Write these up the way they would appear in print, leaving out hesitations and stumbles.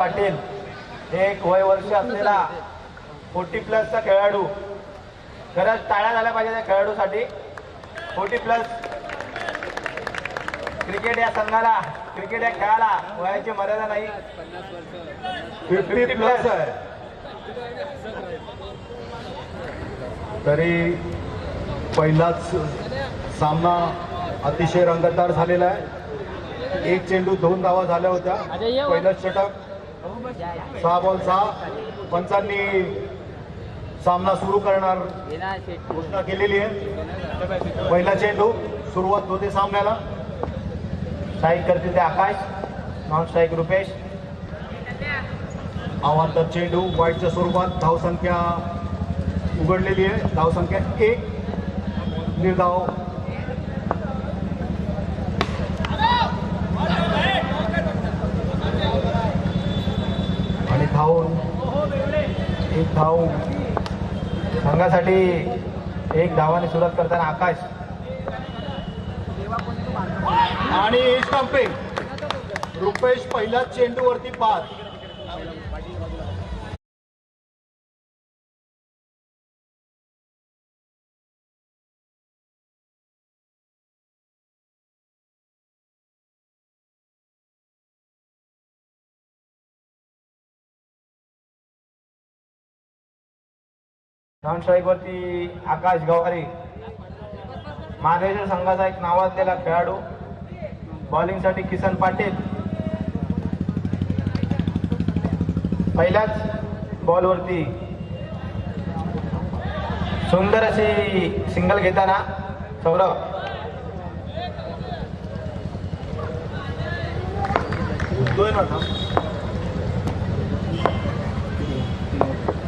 पाटील एक वय वर्ष असलेला 40+ खेळाडू. खरंच टाळ्या झाल्या पाहिजे त्या खेळाडूसाठी. 40+ क्रिकेट या संघाला, क्रिकेट या खेळाला वयाची मर्यादा नाही. 50+ आहे. तरी पहिलाच सामना अतिशय रंगतदार झालेला आहे. एक चेंडू 2 धावा झाल्या होत्या. पहिलाच षटक 6 बॉल 6. पंचांनी सामना सुरू करणार घोषणा केलेली आहे. पहिला चेंडू सुरुवात होते सामन्याला. स्ट्राईक करतील ते आकाश, नॉन स्ट्राईक रुपेश. अवांतर चेंडू वाईटच्या स्वरूपात. धावसंख्या उघडलेली आहे. धावसंख्या 1. निर्धाव आणि धावून 1 धाव संघासाठी. 1 धावाने सुरुवात करताना आकाश आणि स्टंपिंग. रुपेश पहिल्याच चेंडूवरती 5. नॉन स्ट्राईक वरती आकाश गवारी, मार्गदर्शक संघाचा एक नावाजलेला खेळाडू. बॉलिंग साठी किसन पाटील. पहिल्याच बॉलवरती सुंदर अशी सिंगल घेताना सौरभ.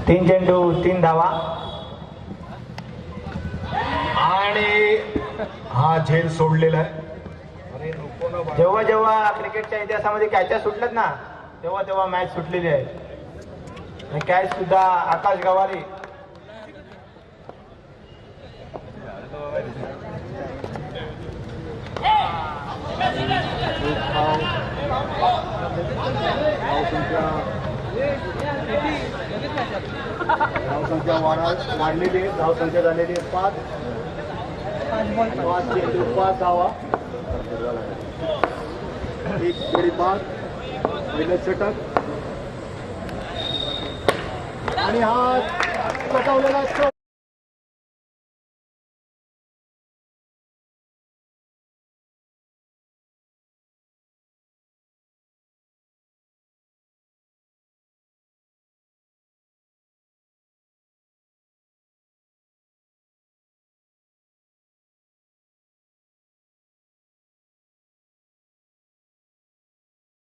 तीन चेंडू 3 धावा. आणि हा झेल सोडलेला आहे. जेव्हा जेव्हा क्रिकेटच्या इतिहासामध्ये कॅचा सुटल्यात ना, तेव्हा तेव्हा मॅच सुटलेली आहे. आणि कॅच सुद्धा आकाश गवारी. धावसंख्या वाढलेली आहे. धावसंख्या झालेली आहे 5. 5 चेंडू 5 धावा. 1 गडी बाद. पहिलं षटक आणि हा पटवलेला स्ट्रोक.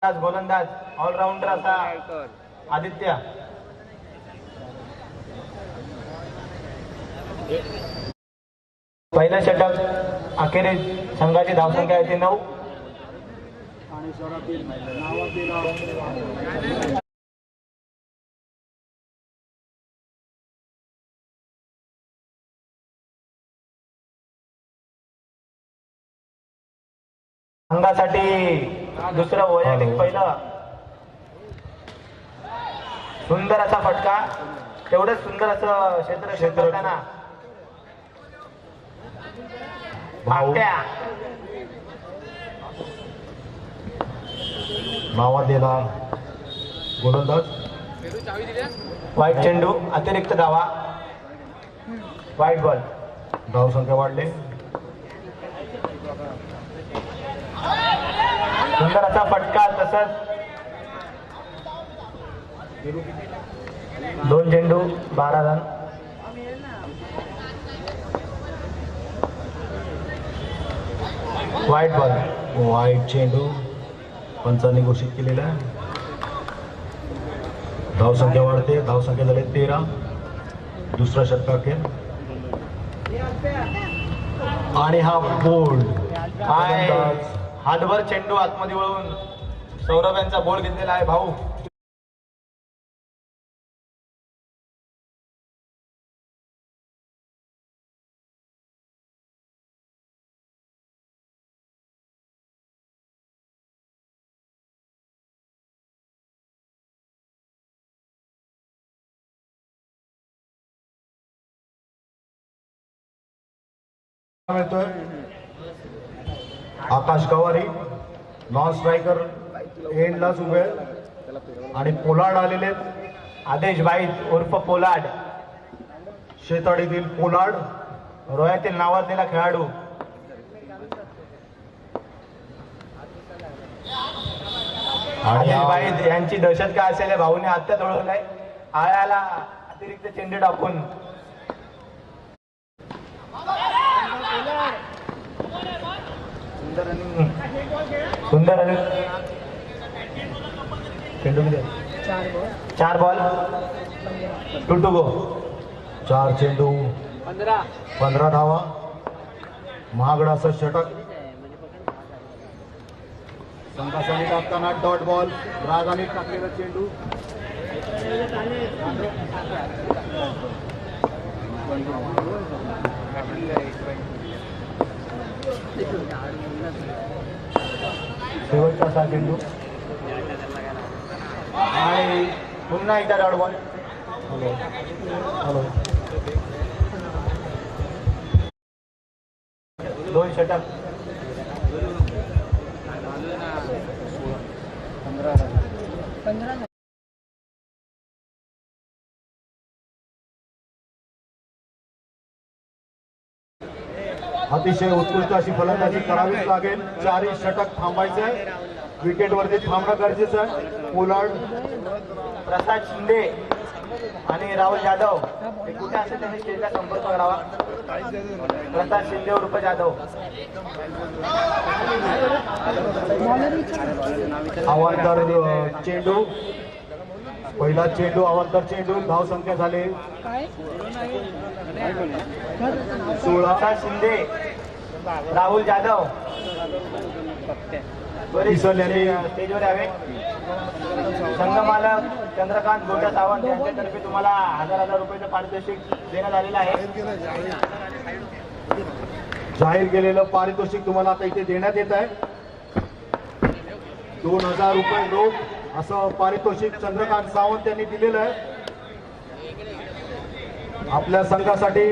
गोलंदाज ऑलराऊंडर असा आदित्य. पहिलं षटक अखेरीस संघाची धावसंख्या येते 9. आणि शहरातील नावाजलेला संघासाठी दुसरं वैयक्तिक पहिलं. सुंदर असा फटका. तेवढंच सुंदर असं क्षेत्र करताना नावाजलेला गोलंदाज. वाईट चेंडू, अतिरिक्त धावा, वाईट बॉल. धावसंख्या वाढले. सुंदर असा फटका. तसंच 2 चेंडू 12 रन. वाईट बॉल. वाईट चेंडू पंचांनी घोषित केलेला आहे. धावसंख्या वाढते. धावसंख्या झाली 13. दुसरा षटकाखेर आणि हा बोल्ड. हातभर चेंडू आतमध्ये वळून सौरभ यांचा बॉल घेतलेला आहे भाऊ. मिळतोय आकाश गवारी नॉन स्ट्रायकर एंडलाच उभे आहेत. आणि पोलार्ड आलेले आहेत. आदेश बाईत उर्फ पोलाड, शेताडीतील पोलार्ड रोह्यातील नावाजलेला खेळाडू. आणि आदेश बाईत यांची दहशत काय असेल भाऊने आत्ताच ओळखलाय. आळ्याला अतिरिक्त चेंडू टाकून सुंदर रनिंग. चेंडू किती आहे? 4 बॉल 2 to go. 4 चेंडू 15 धावा. महागडा असं षटक. संघासाठी टाकताना डॉट बॉल रागाने टाकलेला चेंडू. शेवटचा असा चेंडू आणि पुन्हा एकदा डॉट बॉल. हॅलो 2 षटक. अतिशय उत्कृष्ट अशी फलंदाजी करावीच लागेल. 4ही षटक थांबायचे आहे. विकेटवरती थांबणं गरजेचं आहे. पोलार्ड प्रसाद शिंदे आणि राहुल जाधव हे कुठे असेल त्यांनी स्टेजला संपर्क करावा. प्रसाद शिंदे उर्फ जाधव. अवांतर चेंडू. पहिला चेंडू अवांतर चेंडू. धाव संख्या झाले 16. प्रसाद शिंदे राहुल जाधव किसन यांनी स्टेजवर यावे. संघमालक चंद्रकांत गोटा सावंत यांच्यातर्फे तुम्हाला 1000 रुपयाचं पारितोषिक देण्यात आलेलं आहे. जाहीर केलेलं पारितोषिक तुम्हाला आता इथे देण्यात येत आहे. 2000 रुपये रोख असं पारितोषिक चंद्रकांत सावंत यांनी दिलेलं आहे. आपल्या संघासाठी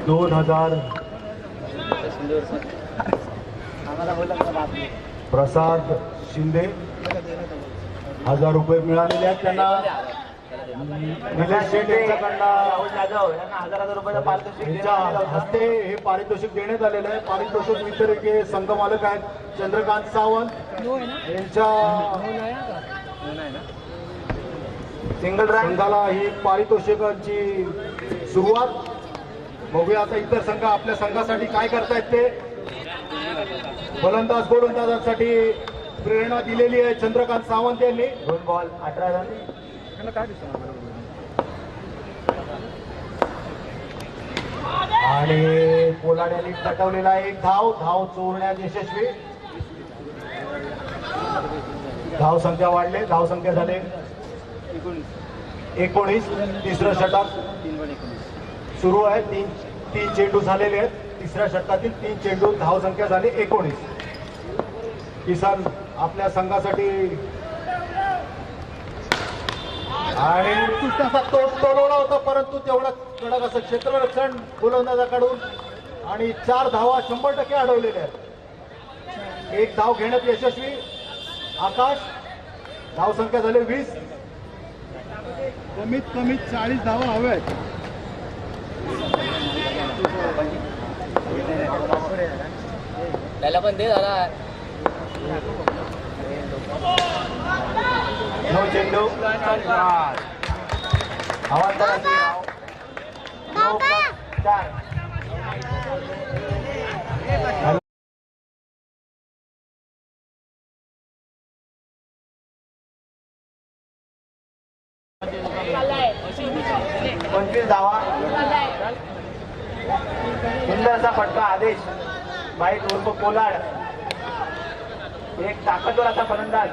2000 प्रसाद शिंदे 1000 रुपये मिळालेले आहेत त्यांना. निलेश शेठ यांच्याकडनं राहुल जाधव यांना 1000 रुपयाचं पारितोषिक यांच्या देण्यात आलेलं होतं. हस्ते हे पारितोषिक देण्यात आलेलं आहे. पारितोषिक वितरक संघ मालक आहेत चंद्रकांत सावंत यांच्या सिंगल रन. संघाला ही पारितोषिकांची सुरुवात. बघूया आता इतर संघ आपल्या संघासाठी काय करतायत ते. फलंदाज गोलंदाजांसाठी प्रेरणा दिलेली आहे चंद्रकांत सावंत यांनी. 2 बॉल 18 रन. आणि पोलाड यांनी टकवलेला एक धाव चोरण्यात यशस्वी. धाव संख्या वाढले. धाव संख्या झाले 19. तिसरं षटक सुरू आहे. 3 चेंडू झालेले आहेत. तिसऱ्या षटकातील 3 चेंडू. धाव संख्या झाली 19. किसन आपल्या संघासाठी आणि उत्कृष्ट असा तोडला होता, परंतु तेवढा कडक असं क्षेत्ररक्षण गोलंदाजाकडून. आणि 4 धावा 100% अडवलेल्या आहेत. 1 धाव घेण्यात यशस्वी आकाश. धाव संख्या झाली 20. कमीत कमी 40 धावा हव्या आहेत. त्याला पण दे झाला. 9 चेंडू अवांतराची धाव. 9 + 4. पंचवीस धावा. सुंदरचा फटका आदेश बाईट उर्फ पोलाड. एक ताकदवर असा फलंदाज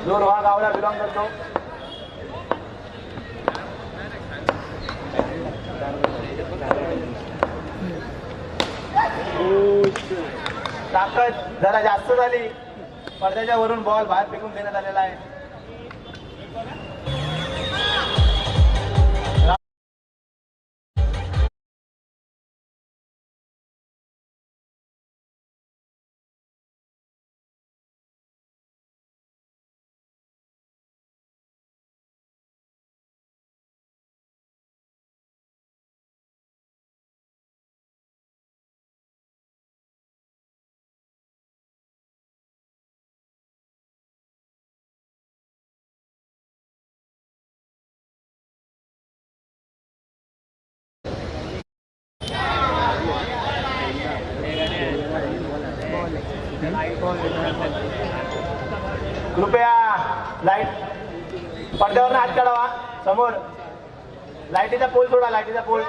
जो रोहा गावला बिलॉंग करतो. ताकद जरा जास्त झाली. पडद्याच्या वरून बॉल बाहेर फेकून देण्यात आलेला आहे. कृपया लाईट पडद्यावर हात काढावा. समोर लाईटीचा पोल सोडा, लाईटीचा पोल.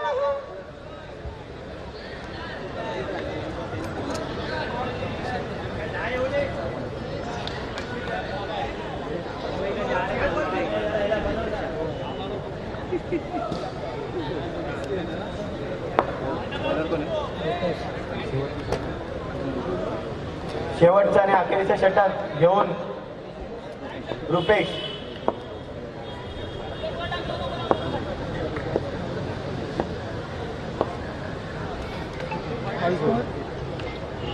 शेवटचा आणि अखेरीचा षटक घेऊन रुपेश.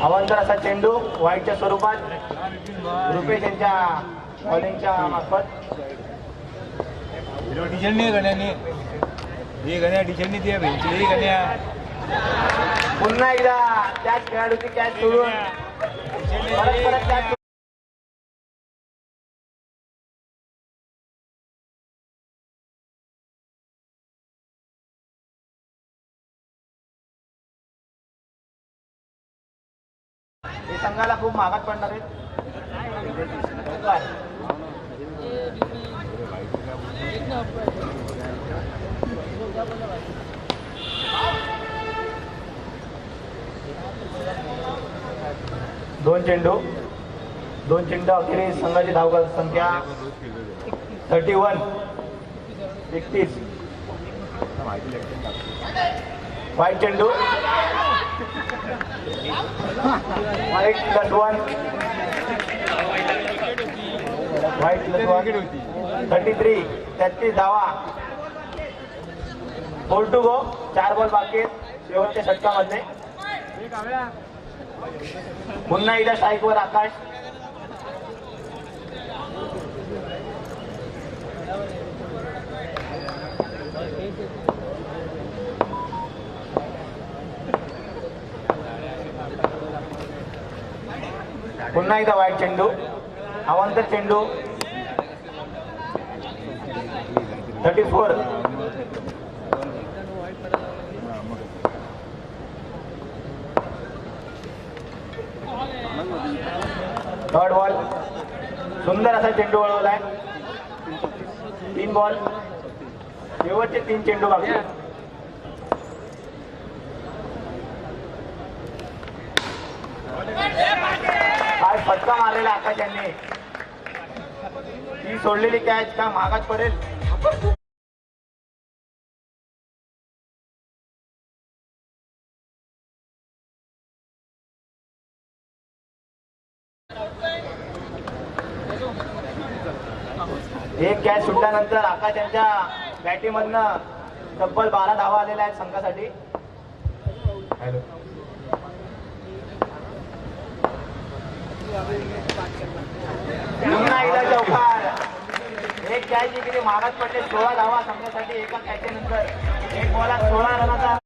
अवांतर असा चेंडू व्हाईटच्या स्वरूपात रुपेश यांच्या बॉलिंगच्या मार्फत. पुन्हा एकदा त्याच खेळाडूची कॅच सोडून परत कॅच. हे संघाला खूप महागात पडणार आहेत. 2 चेंडू अखेरीस संघाची धाव संख्या 31. 31. व्हाईट चेंडू, व्हाईट +1, व्हाईट +1. 33. 33 धावा. 4 to go. 4 बॉल बाकी आहेत शेवटच्या षटकामध्ये. पुन्हा एकदा स्ट्राईकवर आकाश. पुन्हा एकदा व्हाईट चेंडू, अवांतर चेंडू. 34. Third ball. सुंदर असा चेंडू वळवलाय. 3 बॉल, शेवटचे 3 चेंडू बाकी. काय फटका मारलेला आकाश यांनी. ती सोडलेली कॅच का महागात पडेल. एक कॅच सुटल्यानंतर आकाश यांच्या बॅटिंगमधनं तब्बल 12 धावा आलेल्या आहेत संघासाठी. पुन्हा एकदा चौकार. एक कॅच किती महागात पडले. 16 धावा संघासाठी एका कॅचनंतर. एक बॉलात 16 रनाचा.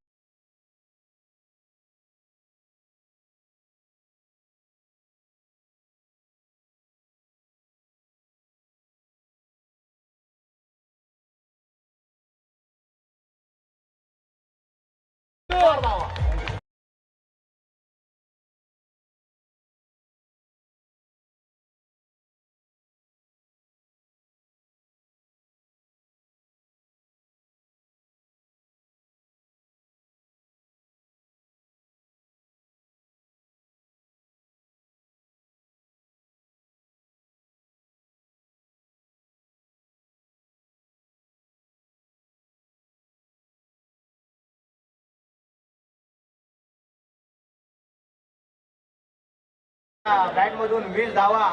बॅट मधून 20 धावा.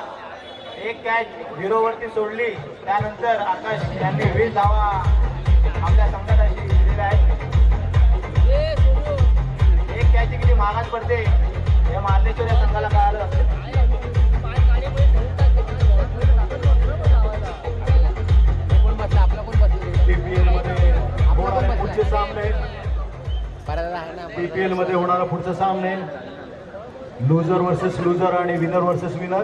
एक कॅच 0 वरती सोडली. त्यानंतर आकाश यांनी 20 धावा आपल्या संघासाठी दिलेल्या आहेत. एक कॅच किती महागात पडते हे मार्लेश्वर या संघाला कळालं. पीपीएल मध्ये होणारा पुढचा सामने लुझर वर्सेस लुझर आणि विनर वर्सेस विनर.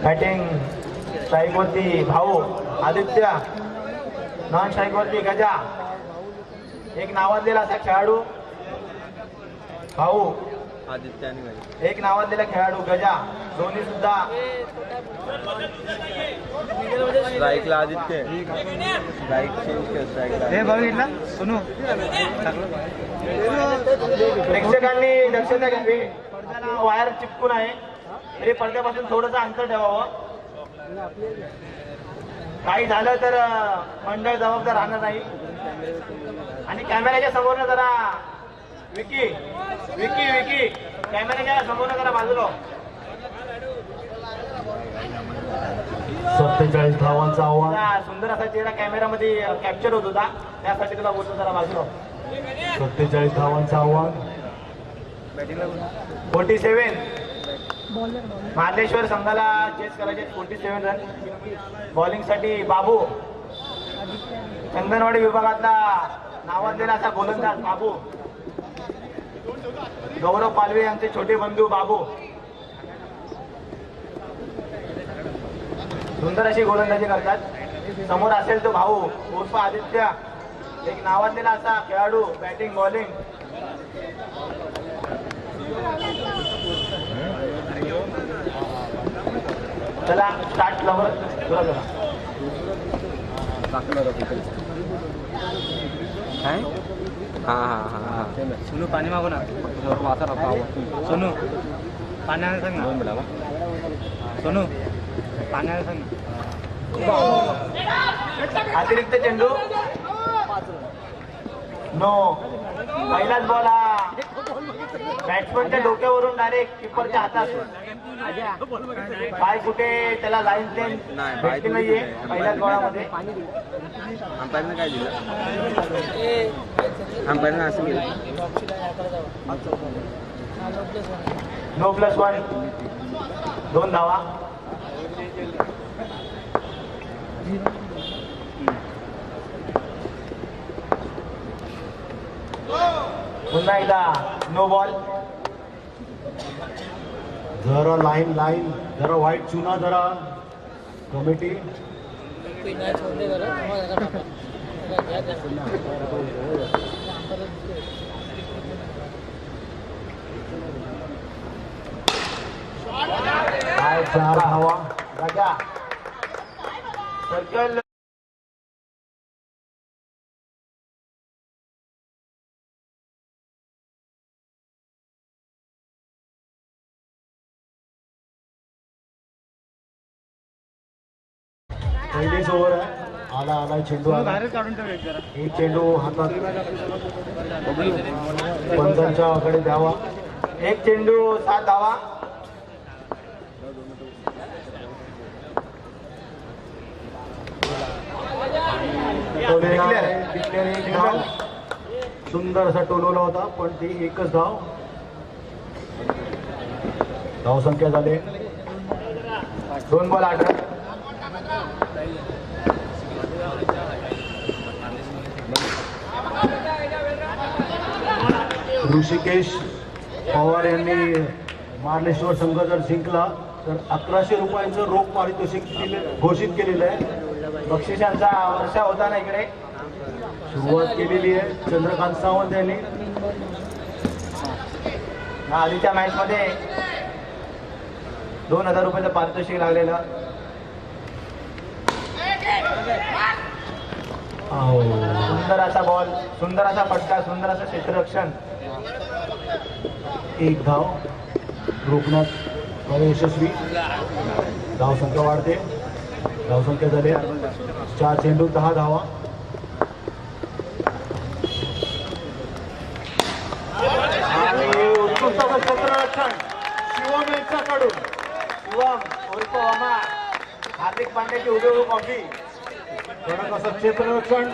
बॅटिंग स्ट्राईकवरती भाऊ आदित्य, नॉन स्ट्राईकवरती गजा. एक नावाजलेला असा खेळाडू भाऊ आदित्य आणि भाई. एक नावाजलेला खेळाडू गजा, दोन्ही सुद्धा स्ट्राईकला आदित्य. स्ट्राईक चेंज कर. स्ट्राईकला प्रेक्षकांनी दक्षता घ्यावी. पडद्याला वायर चिपकून आहे, तरी पडद्यापासून थोडंसं अंतर ठेवावं. काही झालं तर मंडळ जबाबदार राहणार नाही. आणि कॅमेऱ्याच्या समोरनं जरा विकी विकी विकी कॅमेऱ्याच्या समोरनं जरा बाजूला. 47 धावांचा आव्हान. तुला सुंदर असा चेहरा कॅमेरामध्ये कॅप्चर होत होता, त्यासाठी तुला बोलतो जरा बाजूला. 47 धावांचा आव्हान. 47 मार्लेश्वर संघाला चेस करायचे. 47 रन. बॉलिंगसाठी बाबू, चंदनवाडी विभागातला नावाजलेला असा गोलंदाज बाबू. गौरव पालवे यांचे छोटे बंधू बाबू. सुंदर अशी गोलंदाजी करतात. समोर असेल तो भाऊ उर्फ आदित्य, एक नावाजलेला असा खेळाडू, बॅटिंग बॉलिंग. चला स्टार्ट लवकर तुला जरा. सोनू पाणी मागू ना. सोनू पाण्याला सांग ना. सोनू पाण्याला सांग ना. अतिरिक्त चेंडू. नो. पहिलाच बॉल हा बॅट्समनच्या डोक्यावरून डायरेक्ट किपरच्या हातात. पाय कुठे त्याला लाईन प्लेन भेटली नाहीये पहिल्याच बॉलामध्ये. अंपायरनं काय दिलं? अंपायरनं असं केलं. नो +1. 2 धावा. पुन्हा एकदा नो बॉल. जरा लाईन जरा व्हाईट चुना जरा कमिटी. काय 4 धावा. राजा सर्कल. पहिलीच ओव्हर आहे. आला चेंडू आला. एक चेंडू हातात पंचांच्या कडे द्यावा. एक चेंडू 7 धावा. डिक्लेअर एक धाव. सुंदर असा टोलवला होता, पण ती एकच धाव. धावसंख्या झाले 2 बॉल 8 रन. ऋषिकेश पवार यांनी मार्लेश्वर संघ जर जिंकला तर 1100 रुपयांचं रोख पारितोषिक घोषित केलेलं आहे. बक्षिसांचा वर्षा होता ना इकडे. सुरुवात केलेली आहे चंद्रकांत सावंत यांनी. आधीच्या मॅच मध्ये 2000 रुपयाचं पारितोषिक लागलेलं. सुंदर असा बॉल, सुंदर असा फटका, सुंदर असं क्षेत्ररक्षण. एक धाव रोखण्यात यशस्वी. धावसंख्या वाढते. धावसंख्या झाली 4 चेंडू 10 धावा. आणि उत्कृष्ट असं क्षेत्ररक्षण शिवम यांच्याकडून. शिवम उर्फ वामा, हार्दिक पांड्याची उभे कॉफी. कडक असं क्षेत्ररक्षण.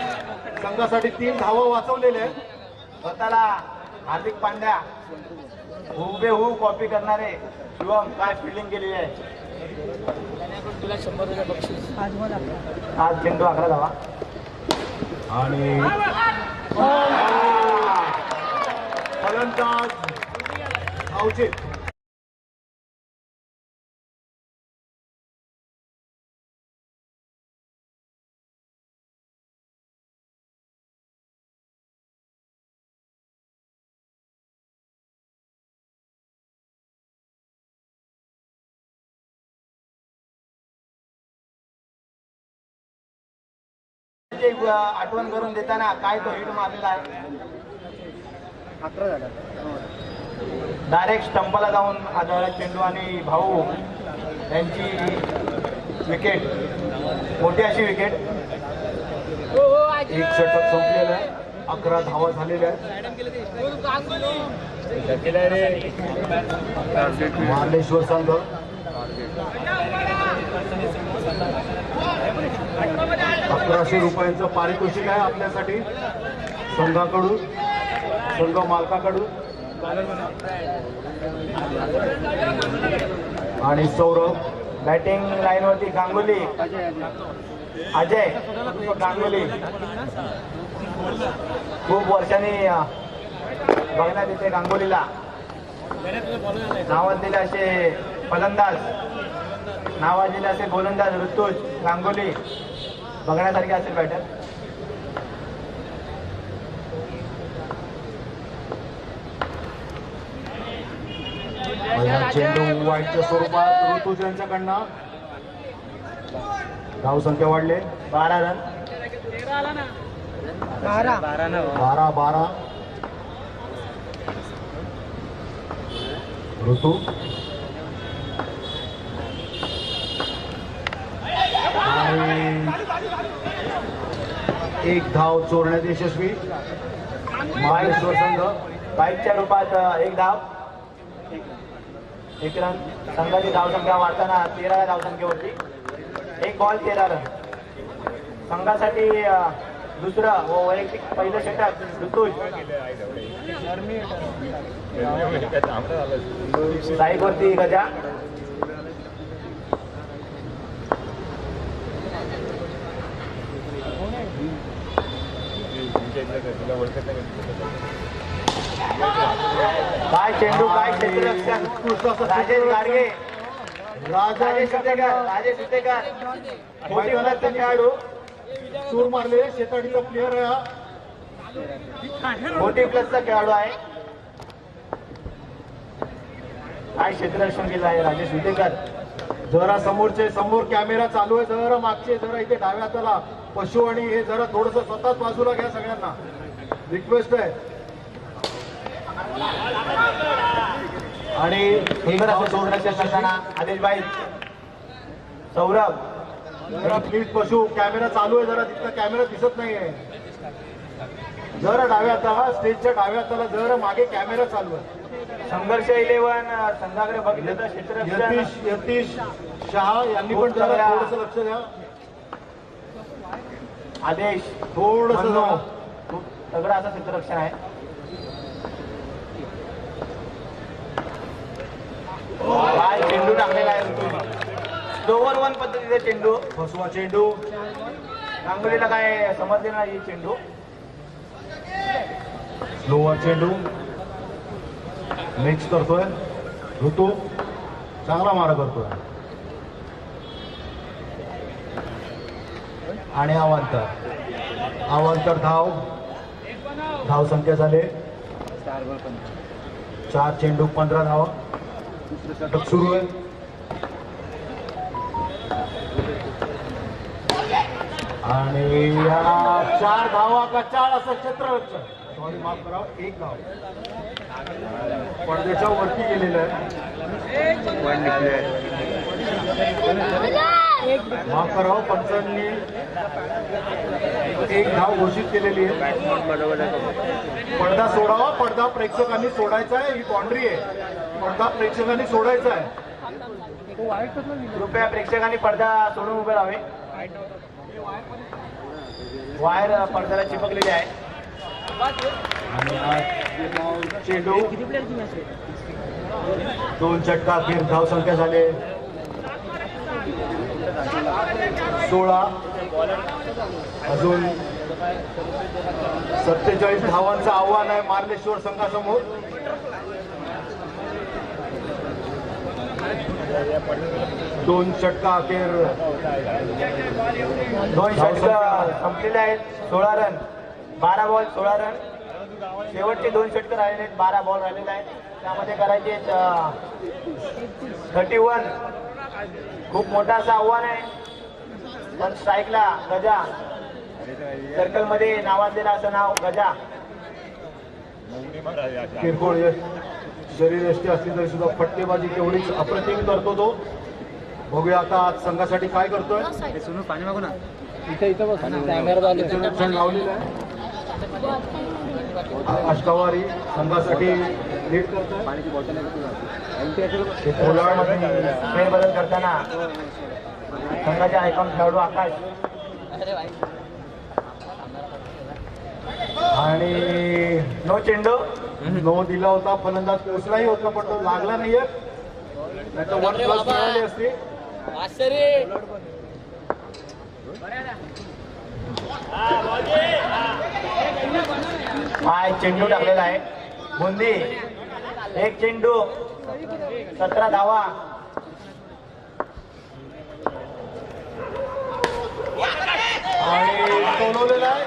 संघासाठी 3 धावा वाचवलेल्या आहेत. स्वतःला हार्दिक पांड्या हुबेहूब कॉपी करणारे शिवम काय फिल्डिंग केलेली आहे. तुला 100 रुपये बक्षीस. आज चेंडू 11 धावा. आणि फलंदाज धावचे दिवसांची आठवण करून देताना काय तो हिट मारलेला आहे. 11 झाला. डायरेक्ट स्टंपाला जाऊन आदळला चेंडू आणि भाऊ यांची विकेट, मोठी अशी विकेट. एक षटक संपलेलं आहे, 11 धावा झालेल्या आहेत. मार्लेश्वर संघ 1100 रुपयांचं पारितोषिक आहे आपल्यासाठी संघाकडून, संघ मालकाकडून. आणि सौरभ बॅटिंग लाईनवरती गांगुली, अजय गांगुली खूप वर्षांनी बघण्यात येते. गांगुलीला नावाजलेले असे फलंदाज, नावाजलेले असे गोलंदाज ऋतुज गांगुली बघण्यासारखे असेल बॅटर. चेंडू वाईटच्या स्वरूपात ऋतुज यांच्याकडनं. धावसंख्या वाढले 12 रन. 12 ऋतू. आणि एक धाव चोरण्यात यशस्वी माहेश्वर संघ. बाईकच्या रूपात एक धाव, एक रन. संघाची धावसंख्या वाढताना 13 धावसंख्येवरती. एक बॉल 13 रन. संघासाठी दुसरं व वैयक्तिक पहिलं षटक ऋतुज. साईवरती गजा. काय चेंडू, काय क्षेत्ररक्षण. राजेश गाडगे, राजेश सुतेकर मोठी होण्याचा खेळाडू. सूर मारले, शेताडीचा प्लेअर आहे हा. मोठी प्लसचा खेळाडू आहे. काय क्षेत्ररक्षण केलं आहे राजेश विटेकर. जरा समोर कॅमेरा चालू आहे, जरा मागचे, जरा इथे डाव्या हाताला पशु आणि हे जरा थोडस स्वतःच बाजूला घ्या, सगळ्यांना रिक्वेस्ट आहे. आणि सुंदर असं क्षेत्ररक्षण करताना आदेशभाई सौरभ. जरा प्लीज पशु, कॅमेरा चालू आहे, जरा तिथला कॅमेरा दिसत नाहीये. जरा डाव्या हाताला, स्टेजच्या डाव्या हाताला जरा मागे कॅमेरा चालू आहे. संघर्ष 11 संघाकडे बघितलं तर क्षेत्ररक्षण यतीश शहा यांनी पण जरा थोडस लक्ष द्या. आदेश थोडस खूप तगडा असं क्षेत्ररक्षण आहे. काय चेंडू टाकलेला आहे. ओव्हर 1 पद्धतीचा चेंडू. फसवा चेंडू. गांगुलीला काय समजले नाही चेंडू. स्लोवर चेंडू मिक्स करतोय ऋतू, चांगला मारा करतोय. आणि अवांतर धाव संख्या झाले 4 चेंडू 15 धावा. षटक सुरू आहे. आणि या 4 धावा का 4 असं क्षेत्ररक्षण, सॉरी माफ करा, 1 धाव पडद्याच्या वरती गेलेलं आहे. माफ करा, पंचांनी 1 धाव घोषित केलेली आहे. पडदा सोडावा, पडदा प्रेक्षकांनी सोडायचा आहे. ही बाउंड्री आहे, पडदा प्रेक्षकांनी सोडायचा आहे. कृपया प्रेक्षकांनी पडदा सोडून उभे राहावे. वायर पडद्याला चिपकलेली आहे. चेंडू 2 षटका अखेर धाव संख्या झाले 16. अजून 47 धावांचं आव्हान आहे मार्लेश्वर संघासमोर. 2 षटका अखेर, 2 षटकं संपलेले आहेत. 16 रन, 12 बॉल 16 रन. शेवटचे 2 षटकं राहिलेले आहेत, 12 बॉल राहिलेले आहेत. त्यामध्ये करायचे 31. खूप मोठं असं आव्हान आहे. पण स्ट्राईकला गजा सर्कल मध्ये नावाजलेला असं नाव गजा. किरकोळ शरीर यष्टी असली तरी सुद्धा फटकेबाजी तेवढीच अप्रतिम करतो तो. बघूया आता आज संघासाठी काय करतोय. पाणी मागू ना. रक्षण लावलेलं आहे. अष्टावारी संघासाठी लीड करतोय. पाण्याची बॉटल फेरबदल करताना संघाचे आयकॉन खेळाडू आकाश आणि नो चेंडू. नो दिला होता. फलंदाज पोचलाही होता पण तो लागला नाहीये. त्याचं 1+ मिळाली असती. हा चेंडू टाकलेला आहे. बुंदी 1 चेंडू 17 धावा. आणि टोलवलेला आहे.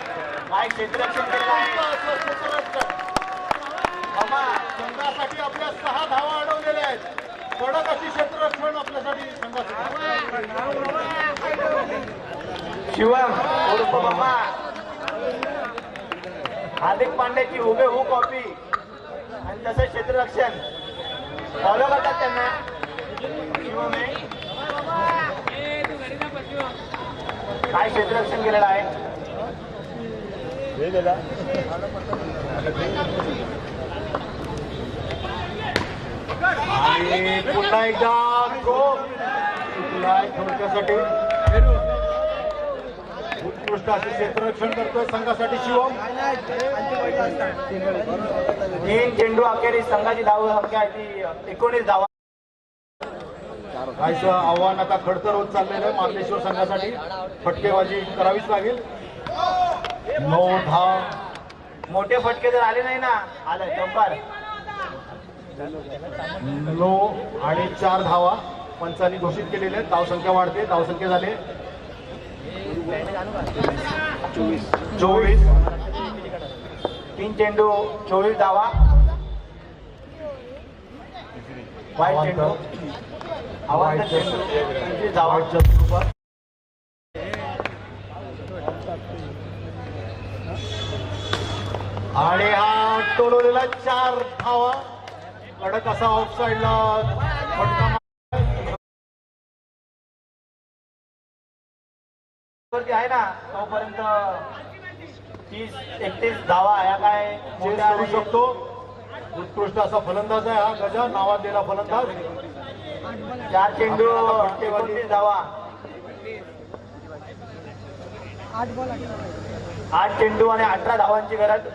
काय क्षेत्ररक्षण केलेलं आहे. संघासाठी आपल्या 6 धावा अडवलेल्या आहेत. कडक अशी क्षेत्ररक्षण आपल्यासाठी संघासाठी. शिवम उर्फ बाबा हार्दिक पांड्याची हुबेहू कॉपी आणि तसं क्षेत्ररक्षण फॉलो करतात त्यांना. शिवम काय क्षेत्ररक्षण केलेलं आहे. आणि पुन्हा एकदा थोडक्यासाठी उत्कृष्ट असे क्षेत्ररक्षण करतोय संघासाठी शिवम. 3 चेंडू अखेरीस संघाची धाव संख्या आहे ती 19 धावा. काहीच आव्हान आता खडतर होत चाललेलं आहे. मार्लेश्वर संघासाठी फटकेबाजी करावीच लागेल. 9 धाव. मोठे फटके जर आले नाही ना आलं जंपार 9 आणि 4 धावा पंचांनी घोषित केलेले आहेत. धावसंख्या वाढते. धावसंख्या झाले 24. 3 चेंडू 24 धावा. वाईट चेंडू आवाज चेंडू 25 धावा. स्वरूपात आणि हा टोलवलेला 4 धावा. कडक असा ऑफ साइडला फटका वरती आहे ना तोपर्यंत 30-31 धावा या काय चेस मोठ्या करू शकतो. उत्कृष्ट असा फलंदाज आहे हा गजा. नावाजलेला फलंदाज. 4 चेंडू 29 धावा. 8 चेंडू आणि 18 धावांची गरज.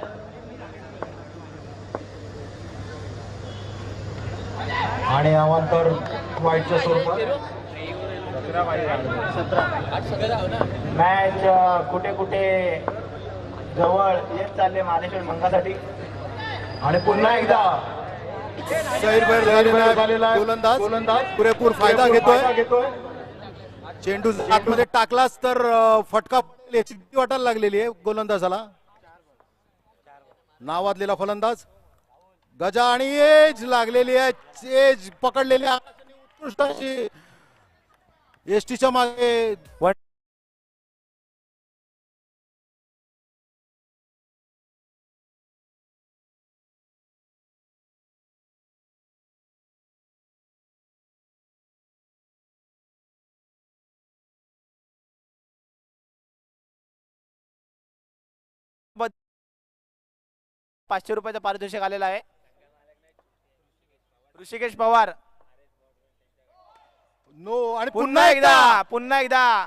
आणि अवांतर वाईटच्या स्वरूपात. मॅच कुठे कुठे जवळ येत चालले मानेश्वर संघासाठी. आणि पुन्हा एकदा झालेला आहे. गोलंदाज पुरेपूर फायदा घेतोय. चेंडू आतमध्ये टाकलाच तर फटका याची भीती वाटायला लागलेली आहे गोलंदाजाला. नावाजलेला फलंदाज गजा आणि एज लागलेली आहे. एज पकडलेली आहे. उत्कृष्ट अशी एसटीच्या मागे ₹500 पारितोषिक आलेला आहे. ऋषिकेश पवार नो. आणि पुन्हा एकदा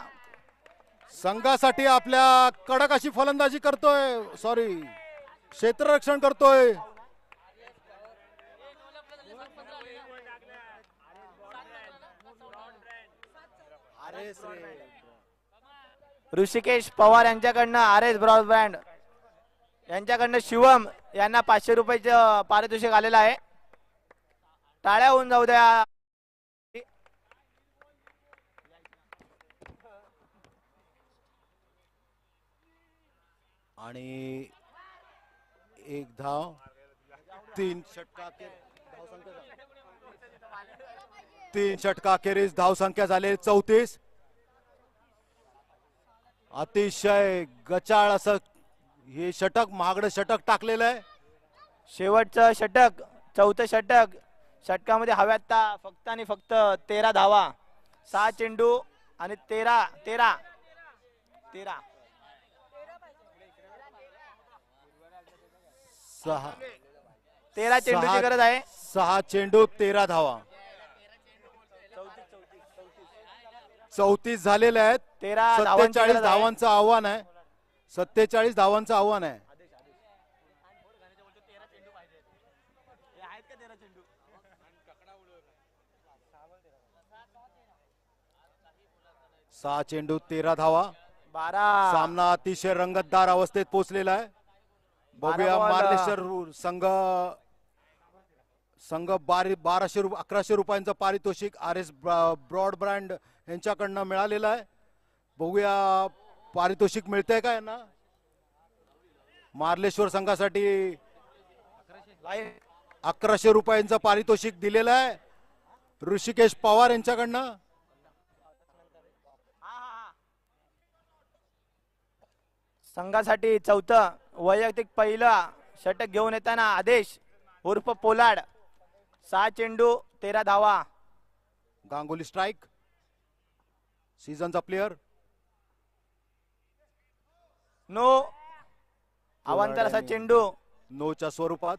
संघासाठी आपल्या कडक अशी फलंदाजी करतोय. सॉरी क्षेत्ररक्षण करतोय. ऋषिकेश पवार यांच्याकडनं RS ब्रॉडबँड यांच्याकडनं शिवम यांना ₹500 पारितोषिक आलेलं आहे. टाळ्या होऊन जाऊ द्या. आणि 1 धाव 3 षटका 3 षटका अखेरीस धाव संख्या झाले 34. अतिशय गचाळ असं हे षटक, महागडं षटक टाकलेलं आहे. शेवटचं षटक, चौथं षटक. षटकामध्ये हव्यात फक्त आणि फक्त 13 धावा. 6 चेंडू आणि 13 13 13 13 चेंडूची गरज आहे. 6 चेंडू 13 धावा. 34 झालेले आहेत. 13 धावांची 47 गरज आहे. धावांचं आव्हान आहे. 47 धावांचं आव्हान आहे. सहा चेंडू 13 धावा. 12 सामना अतिशय रंगतदार अवस्थेत पोहोचलेला आहे. बघूया बॉल. मार्लेश्वर संघ 1100 रुपयांचं पारितोषिक आर एस ब्रॉडबँड यांच्याकडनं मिळालेलं आहे. बघूया पारितोषिक मिळतंय का यांना. मार्लेश्वर संघासाठी 1100 रुपयांचं पारितोषिक दिलेलं आहे ऋषिकेश पवार यांच्याकडनं. संघासाठी चौथं वैयक्तिक पहिलं षटक घेऊन येताना आदेश उर्फ पोलाड. 6 चेंडू 13 धावा. गांगुली स्ट्राइक, सीझनचा प्लेयर. नो अवांतर असा चेंडू. नोच्या स्वरूपात.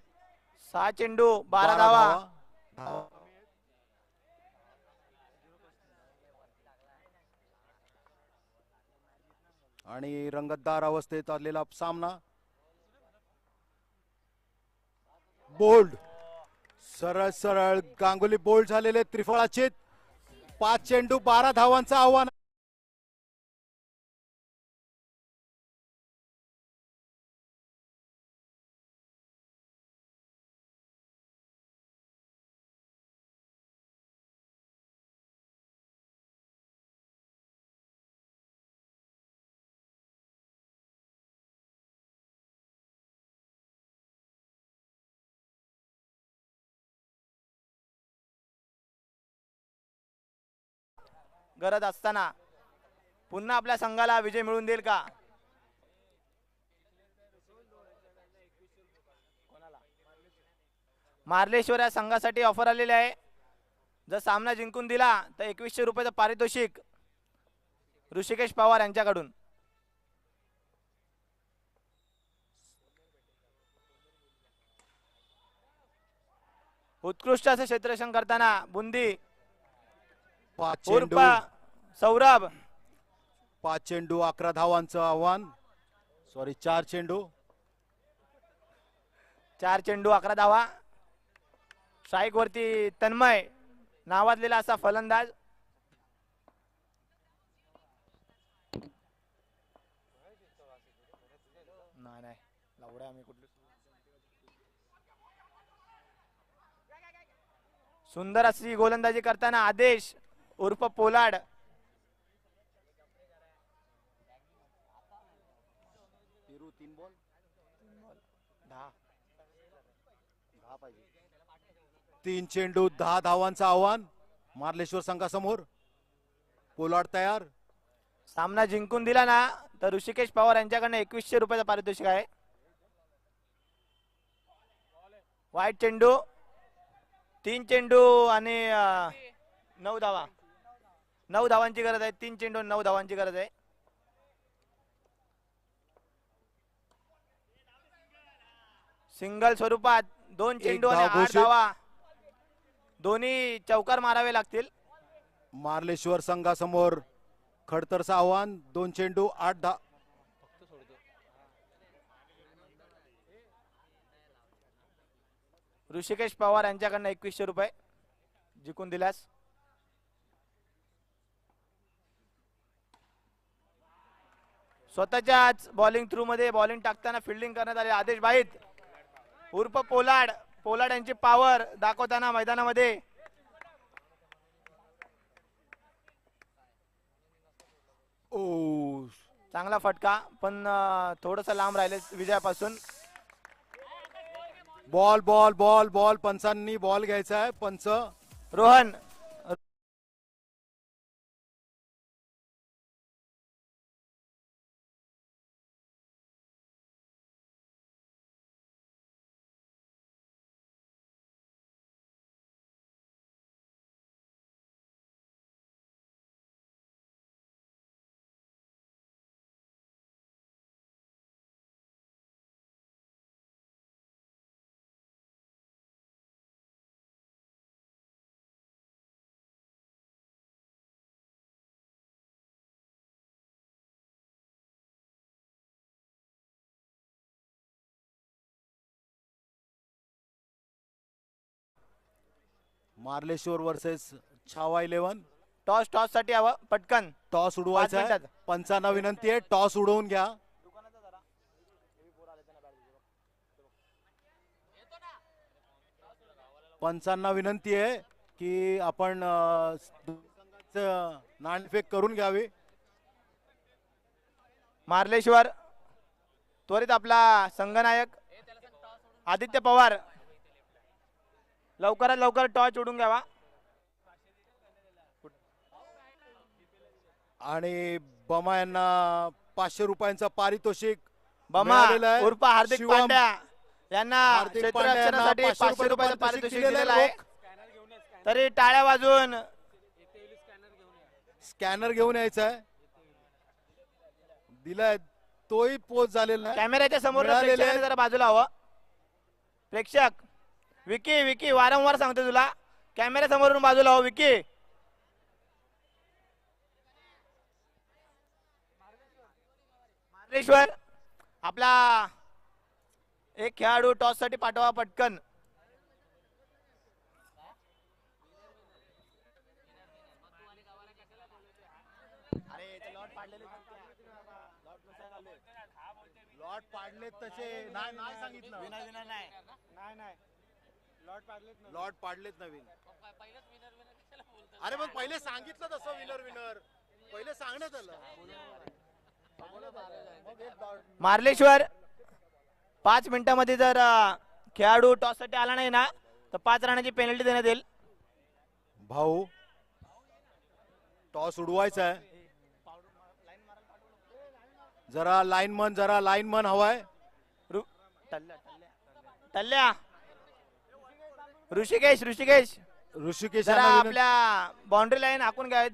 6 चेंडू 12 धावा. आणि रंगतदार अवस्थेत आलेला सामना. बोल्ड, सरळ सरळ गांगुली बोल्ड झालेले त्रिफळाचित. 5 चेंडू 12 धावांचं आव्हान. गरज असताना पुन्हा आपल्या संघाला विजय मिळवून देईल का. मार्लेश्वर या संघासाठी ऑफर आलेली आहे. जर सामना जिंकून दिला तर 2100 रुपयाचं पारितोषिक ऋषिकेश पवार यांच्याकडून. उत्कृष्ट असं क्षेत्ररक्षण करताना बुंदी 5 उर्फ चेंडू सौरभ. 5 चेंडू 11 धावांचं आव्हान. 4 चेंडू. 4 चेंडू 11 धावा. स्ट्राईक वरती तन्मय नावाजलेला असा फलंदाज. नाही लावड्या आम्ही कुठले. सुंदर अशी गोलंदाजी करताना आदेश उर्फ पोलाड. तीन चेंडू 10 धावांचं आव्हान मार्लेश्वर संघासमोर. पोलाड तयार. सामना जिंकून दिला ना तर ऋषिकेश पवार यांच्याकडनं 2100 रुपयाचं पारितोषिक आहे. वाईट चेंडू. 3 चेंडू आणि 9 धावा. 9 धावांची गरज आहे. 3 चेंडू 9 धावांची गरज आहे. सिंगल स्वरूपात 2 चेंडू आणि 8 घोषित. धावा. दोन्ही चौकार मारावे लागतील. मार्लेश्वर संघासमोर खडतरचं आव्हान. 2 चेंडू 8 धावा. ऋषिकेश पवार यांच्याकडनं 2100 रुपये जिंकून दिल्यास. स्वतःच्याच बॉलिंग थ्रू मध्ये बॉलिंग टाकताना फिल्डिंग करण्यात आले आदेश भाईत उर्फ पोलाड. पोलाड यांची पॉवर दाखवताना मैदानामध्ये. ओ, चांगला फटका पण थोडस लांब राहिले विजयापासून. Ball ball ball ball. पंचांनी बॉल घ्यायचा आहे. पंच रोहन मार्लेश्वर वर्सेस छावा 11. टॉस साठी हवं पटकन. टॉस उडवायचा आहे. मिनिटात. पंचांना विनंती आहे टॉस उडवून घ्या. पंचांना विनंती आहे की आपण नाणेफेक करून घ्यावी. मार्लेश्वर त्वरित आपला संघनायक आदित्य पवार लवकरात लवकर टॉस उडून घ्यावा. आणि बमा यांना 500 रुपयांचा पारितोषिक बमा मिळालेलं आहे. उर्फ हार्दिक शिवम पांड्या यांना हार्दिक पांड्या यांना क्षेत्ररक्षणासाठी 500 रुपयाचं पारितोषिक दिलेलं आहे. तरी टाळ्या वाजून स्कॅनर घेऊन यायचा आहे. दिलाय तोही पोच झालेला नाही. कॅमेऱ्याच्या समोर मिळालेले प्रेक्षकांनी जरा बाजूला हवं. प्रेक्षक विकी वारंवार सांगतो तुला कॅमेऱ्या समोरून बाजूला हवं विकी. मार्लेश्वर आपला एक खेळाडू टॉस साठी पाठवा पटकन. लॉट पाडले तसे नाही सांगितलं. लॉट पाडलेत नवीन. अरे मग पहिले सांगितलं तसं विनर पहिले सांगण्यात आलं. मार्लेश्वर 5 मिनिटांमध्ये जर खेळाडू टॉस साठी आला नाही ना तर 5 रनाची पेनल्टी देण्यात येईल. भाऊ टॉस उडवायचा आहे. जरा लाईनमन हवाय. टल्ल्या ऋषिकेश ऋषिकेश जरा आपल्या बाउंड्री लाईन हाकून घ्यावे.